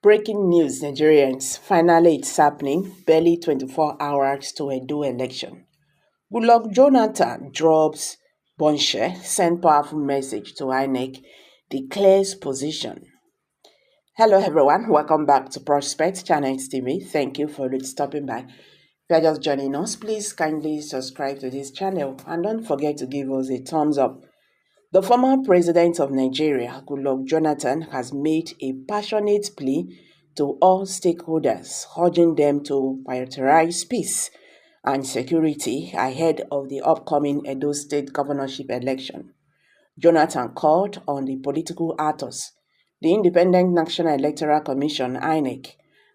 Breaking news, Nigerians. Finally, it's happening. Barely 24 hours to a Edo election. Goodluck Jonathan drops bombshell, send powerful message to INEC, declares position. Hello, everyone. Welcome back to Prospect Channel TV. Thank you for stopping by. If you are just joining us, please kindly subscribe to this channel and don't forget to give us a thumbs up. The former president of Nigeria, Goodluck Jonathan, has made a passionate plea to all stakeholders, urging them to prioritize peace and security ahead of the upcoming Edo State governorship election. Jonathan called on the political actors, the Independent National Electoral Commission (INEC),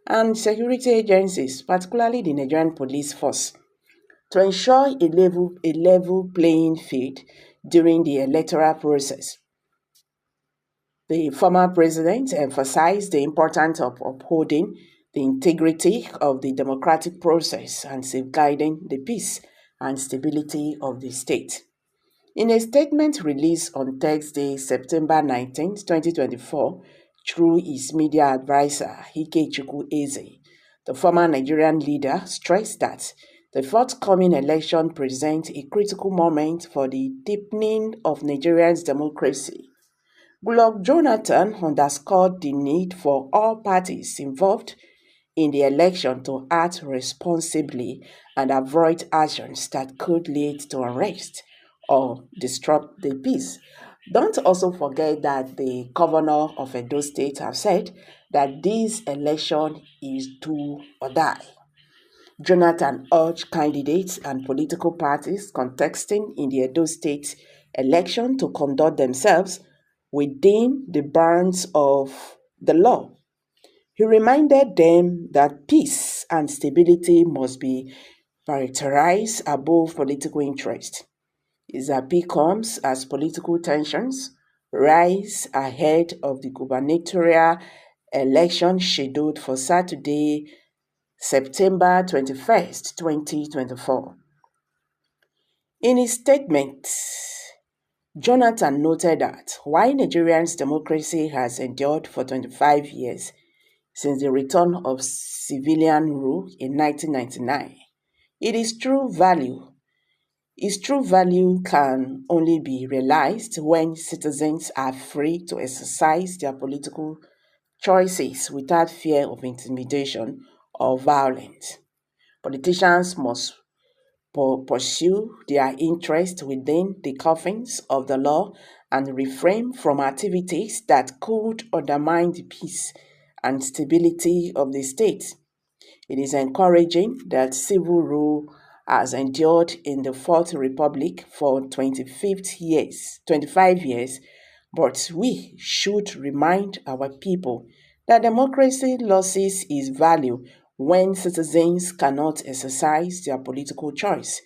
and security agencies, particularly the Nigerian Police Force, to ensure a level playing field during the electoral process. The former president emphasized the importance of upholding the integrity of the democratic process and safeguarding the peace and stability of the state. In a statement released on Thursday, September 19, 2024, through his media advisor, Ikechukwu Eze, the former Nigerian leader stressed that the forthcoming election presents a critical moment for the deepening of Nigeria's democracy. Goodluck Jonathan underscored the need for all parties involved in the election to act responsibly and avoid actions that could lead to unrest or disrupt the peace. Don't also forget that the governor of Edo State has said that this election is do or die. Jonathan urged candidates and political parties contesting in the Edo State election to conduct themselves within the bounds of the law. He reminded them that peace and stability must be prioritized above political interest. His appeal comes as political tensions rise ahead of the gubernatorial election scheduled for Saturday, September 21st, 2024. In his statement, Jonathan noted that while Nigeria's democracy has endured for 25 years since the return of civilian rule in 1999, its true value can only be realized when citizens are free to exercise their political choices without fear of intimidation or violence. Politicians must pursue their interests within the confines of the law and refrain from activities that could undermine the peace and stability of the state. It is encouraging that civil rule has endured in the Fourth Republic for 25 years, but we should remind our people that democracy loses its value when citizens cannot exercise their political choice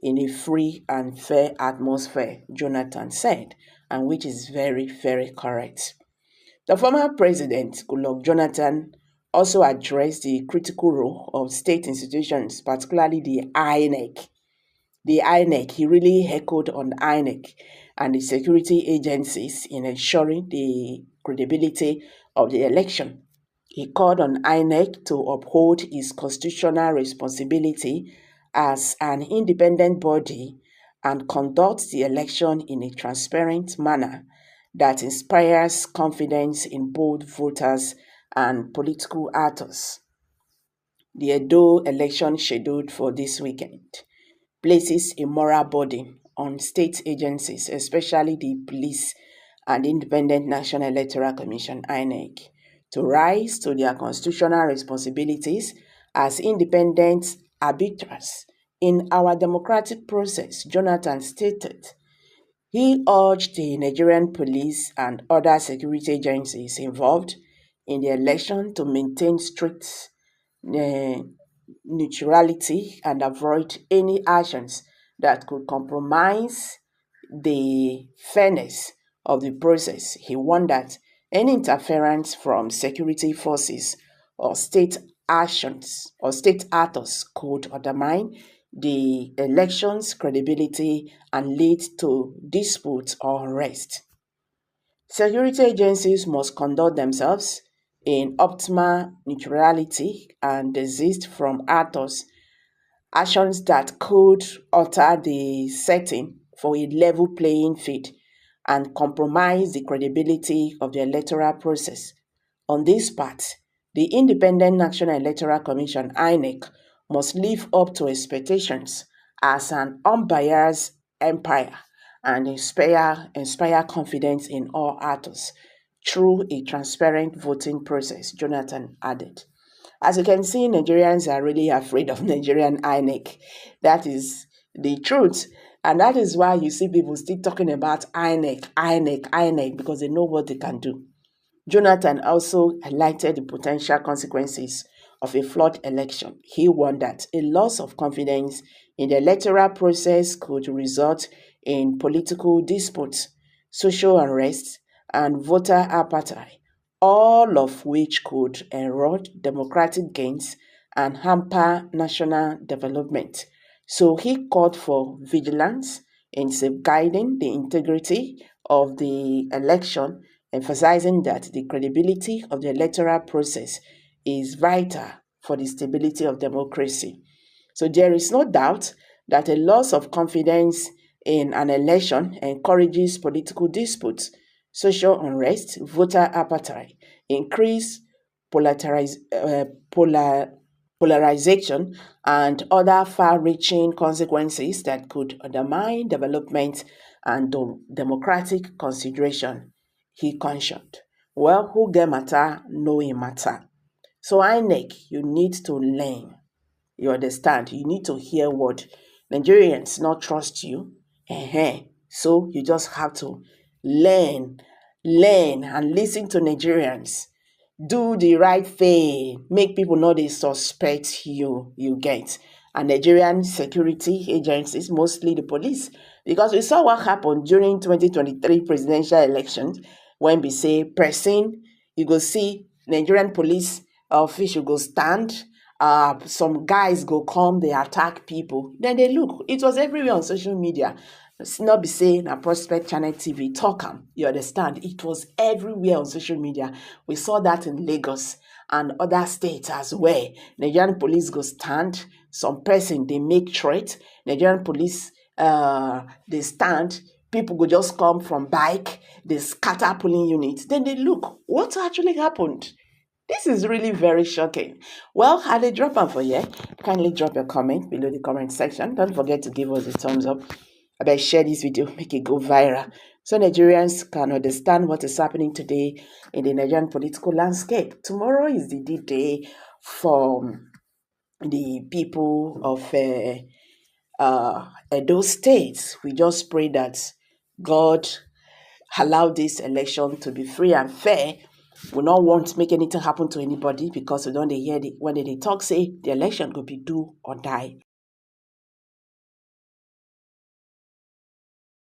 in a free and fair atmosphere, Jonathan said, and which is very, very correct. The former president, Goodluck Jonathan, also addressed the critical role of state institutions, particularly the INEC. He really echoed on INEC and the security agencies in ensuring the credibility of the election. He called on INEC to uphold its constitutional responsibility as an independent body and conduct the election in a transparent manner that inspires confidence in both voters and political actors. The Edo election scheduled for this weekend places a moral burden on state agencies, especially the police and Independent National Electoral Commission (INEC), to rise to their constitutional responsibilities as independent arbiters in our democratic process, Jonathan stated. He urged the Nigerian police and other security agencies involved in the election to maintain strict neutrality and avoid any actions that could compromise the fairness of the process. He warned that any interference from security forces or state actors could undermine the election's credibility and lead to disputes or unrest. Security agencies must conduct themselves in optimal neutrality and desist from actions that could alter the setting for a level playing field and compromise the credibility of the electoral process. On this part, the Independent National Electoral Commission (INEC) must live up to expectations as an unbiased empire and inspire confidence in all actors through a transparent voting process, Jonathan added. As you can see, Nigerians are really afraid of Nigerian INEC. That is the truth. And that is why you see people still talking about INEC, because they know what they can do. Jonathan also highlighted the potential consequences of a flawed election. He warned that a loss of confidence in the electoral process could result in political disputes, social unrest, and voter apathy, all of which could erode democratic gains and hamper national development. So he called for vigilance in safeguarding the integrity of the election, emphasizing that the credibility of the electoral process is vital for the stability of democracy. So there is no doubt that a loss of confidence in an election encourages political disputes, social unrest, voter apathy, increased polarization, and other far-reaching consequences that could undermine development and democratic consideration, he cautioned. Well, who get matter, know him matter. So INEC, you need to learn. You understand? You need to hear what Nigerians not trust you. So you just have to learn, and listen to Nigerians. Do the right thing. Make people know they suspect you get. And Nigerian security agencies, mostly the police, because we saw what happened during 2023 presidential elections when we say person, you go see Nigerian police official go stand, some guys go come, they attack people. Then they look. It was everywhere on social media. It's not be saying a Prospect Channel TV talk am. You understand? It was everywhere on social media. We saw that in Lagos and other states as well. Nigerian police go stand. Some person they make threat. Nigerian police they stand. People go just come from bike. They scatter polling units. Then they look. What actually happened? This is really very shocking. Well, how they drop on for you? Kindly drop your comment below the comment section. Don't forget to give us a thumbs up. I bet share this video, make it go viral, so Nigerians can understand what is happening today in the Nigerian political landscape. Tomorrow is the D-Day for the people of Edo State. We just pray that God allow this election to be free and fair. We not want to make anything happen to anybody, because we don't hear when they talk say the election could be do or die.